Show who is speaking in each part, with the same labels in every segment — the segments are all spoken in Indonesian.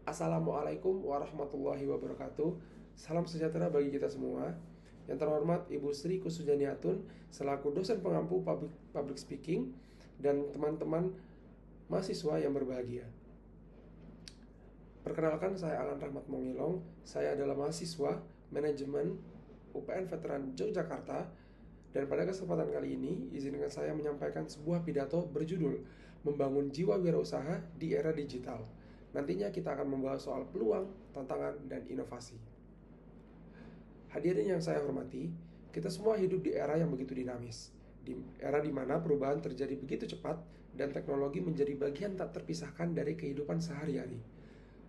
Speaker 1: Assalamualaikum warahmatullahi wabarakatuh. Salam sejahtera bagi kita semua. Yang terhormat Ibu Sri Kusujaniatun selaku dosen pengampu public speaking dan teman-teman mahasiswa yang berbahagia. Perkenalkan, saya Alan Rahmat Mongilong. Saya adalah mahasiswa manajemen UPN Veteran Yogyakarta. Dan pada kesempatan kali ini, izinkan saya menyampaikan sebuah pidato berjudul Membangun Jiwa Wirausaha di Era Digital. Nantinya kita akan membahas soal peluang, tantangan, dan inovasi. Hadirin yang saya hormati, kita semua hidup di era yang begitu dinamis. Di era di mana perubahan terjadi begitu cepat dan teknologi menjadi bagian tak terpisahkan dari kehidupan sehari-hari.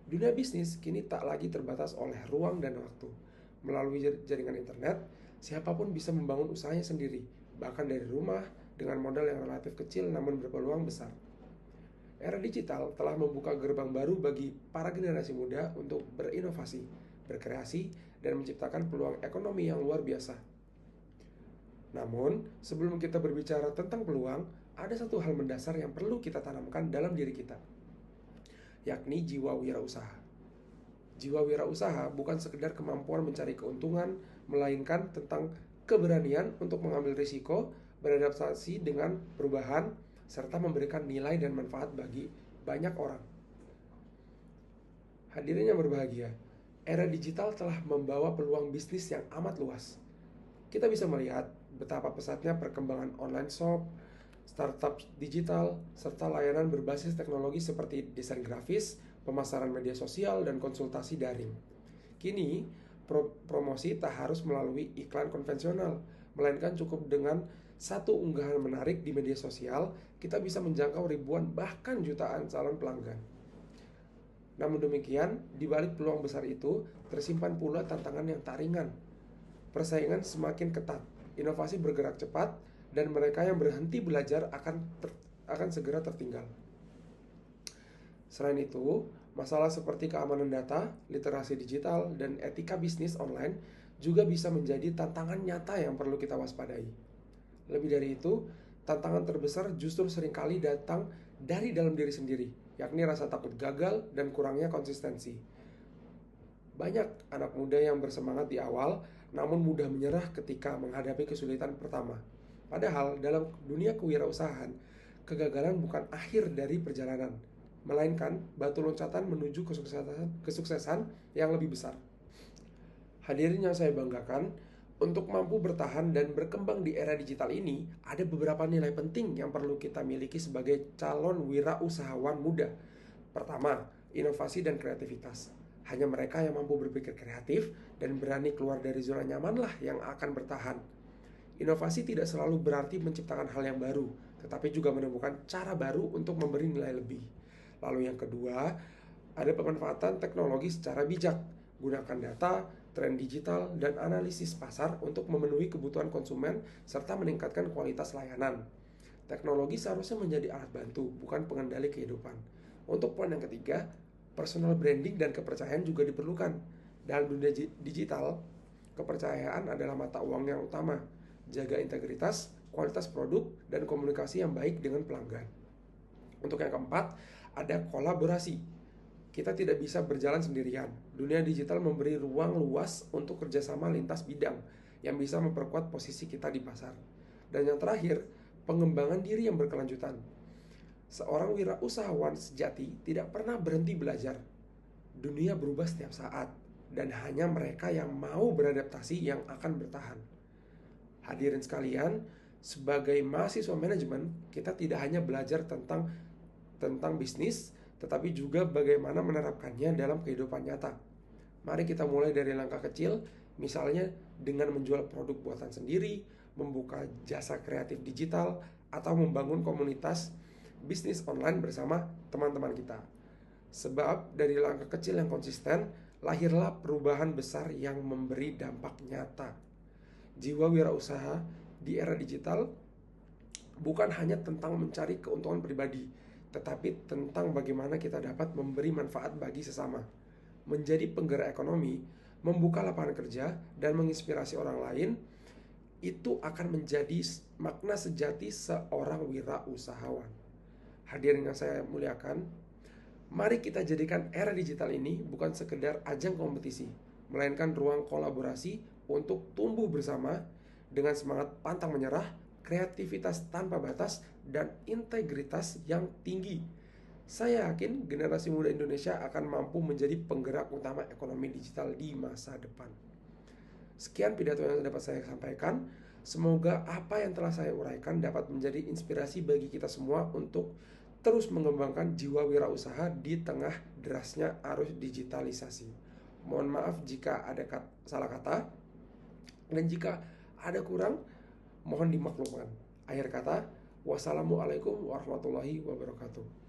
Speaker 1: Dunia bisnis kini tak lagi terbatas oleh ruang dan waktu. Melalui jaringan internet, siapapun bisa membangun usahanya sendiri, bahkan dari rumah dengan modal yang relatif kecil namun berpeluang besar. Era digital telah membuka gerbang baru bagi para generasi muda untuk berinovasi, berkreasi, dan menciptakan peluang ekonomi yang luar biasa. Namun, sebelum kita berbicara tentang peluang, ada satu hal mendasar yang perlu kita tanamkan dalam diri kita, yakni jiwa wirausaha. Jiwa wirausaha bukan sekedar kemampuan mencari keuntungan, melainkan tentang keberanian untuk mengambil risiko, beradaptasi dengan perubahan, serta memberikan nilai dan manfaat bagi banyak orang. Hadirin yang berbahagia, era digital telah membawa peluang bisnis yang amat luas. Kita bisa melihat betapa pesatnya perkembangan online shop, startup digital, serta layanan berbasis teknologi seperti desain grafis, pemasaran media sosial, dan konsultasi daring. Kini, promosi tak harus melalui iklan konvensional, melainkan cukup dengan satu unggahan menarik di media sosial, kita bisa menjangkau ribuan bahkan jutaan calon pelanggan. Namun demikian, di balik peluang besar itu, tersimpan pula tantangan yang tak ringan. Persaingan semakin ketat, inovasi bergerak cepat, dan mereka yang berhenti belajar akan segera tertinggal. Selain itu, masalah seperti keamanan data, literasi digital, dan etika bisnis online juga bisa menjadi tantangan nyata yang perlu kita waspadai. Lebih dari itu, tantangan terbesar justru seringkali datang dari dalam diri sendiri, yakni rasa takut gagal dan kurangnya konsistensi. Banyak anak muda yang bersemangat di awal, namun mudah menyerah ketika menghadapi kesulitan pertama. Padahal dalam dunia kewirausahaan, kegagalan bukan akhir dari perjalanan, melainkan batu loncatan menuju kesuksesan yang lebih besar. Hadirin yang saya banggakan, untuk mampu bertahan dan berkembang di era digital ini, ada beberapa nilai penting yang perlu kita miliki sebagai calon wirausahawan muda. Pertama, inovasi dan kreativitas. Hanya mereka yang mampu berpikir kreatif dan berani keluar dari zona nyamanlah yang akan bertahan. Inovasi tidak selalu berarti menciptakan hal yang baru, tetapi juga menemukan cara baru untuk memberi nilai lebih. Lalu yang kedua, ada pemanfaatan teknologi secara bijak. Gunakan data, tren digital, dan analisis pasar untuk memenuhi kebutuhan konsumen serta meningkatkan kualitas layanan. Teknologi seharusnya menjadi alat bantu, bukan pengendali kehidupan. Untuk poin yang ketiga, personal branding dan kepercayaan juga diperlukan. Dalam dunia digital, kepercayaan adalah mata uang yang utama. Jaga integritas, kualitas produk, dan komunikasi yang baik dengan pelanggan. Untuk yang keempat, ada kolaborasi. Kita tidak bisa berjalan sendirian. Dunia digital memberi ruang luas untuk kerjasama lintas bidang yang bisa memperkuat posisi kita di pasar. Dan yang terakhir, pengembangan diri yang berkelanjutan. Seorang wirausahawan sejati tidak pernah berhenti belajar. Dunia berubah setiap saat, dan hanya mereka yang mau beradaptasi yang akan bertahan. Hadirin sekalian, sebagai mahasiswa manajemen, kita tidak hanya belajar tentang bisnis, tetapi juga bagaimana menerapkannya dalam kehidupan nyata. Mari kita mulai dari langkah kecil, misalnya dengan menjual produk buatan sendiri, membuka jasa kreatif digital, atau membangun komunitas bisnis online bersama teman-teman kita. Sebab dari langkah kecil yang konsisten, lahirlah perubahan besar yang memberi dampak nyata. Jiwa wirausaha di era digital bukan hanya tentang mencari keuntungan pribadi, tetapi tentang bagaimana kita dapat memberi manfaat bagi sesama, menjadi penggerak ekonomi, membuka lapangan kerja, dan menginspirasi orang lain. Itu akan menjadi makna sejati seorang wirausahawan. Hadirin yang saya muliakan, Mari kita jadikan era digital ini bukan sekedar ajang kompetisi, melainkan ruang kolaborasi untuk tumbuh bersama dengan semangat pantang menyerah, kreativitas tanpa batas, dan integritas yang tinggi. Saya yakin generasi muda Indonesia akan mampu menjadi penggerak utama ekonomi digital di masa depan. Sekian pidato yang dapat saya sampaikan. Semoga apa yang telah saya uraikan dapat menjadi inspirasi bagi kita semua untuk terus mengembangkan jiwa wirausaha di tengah derasnya arus digitalisasi. Mohon maaf jika ada salah kata, dan jika ada kurang, mohon dimaklumkan. Akhir kata, wassalamualaikum warahmatullahi wabarakatuh.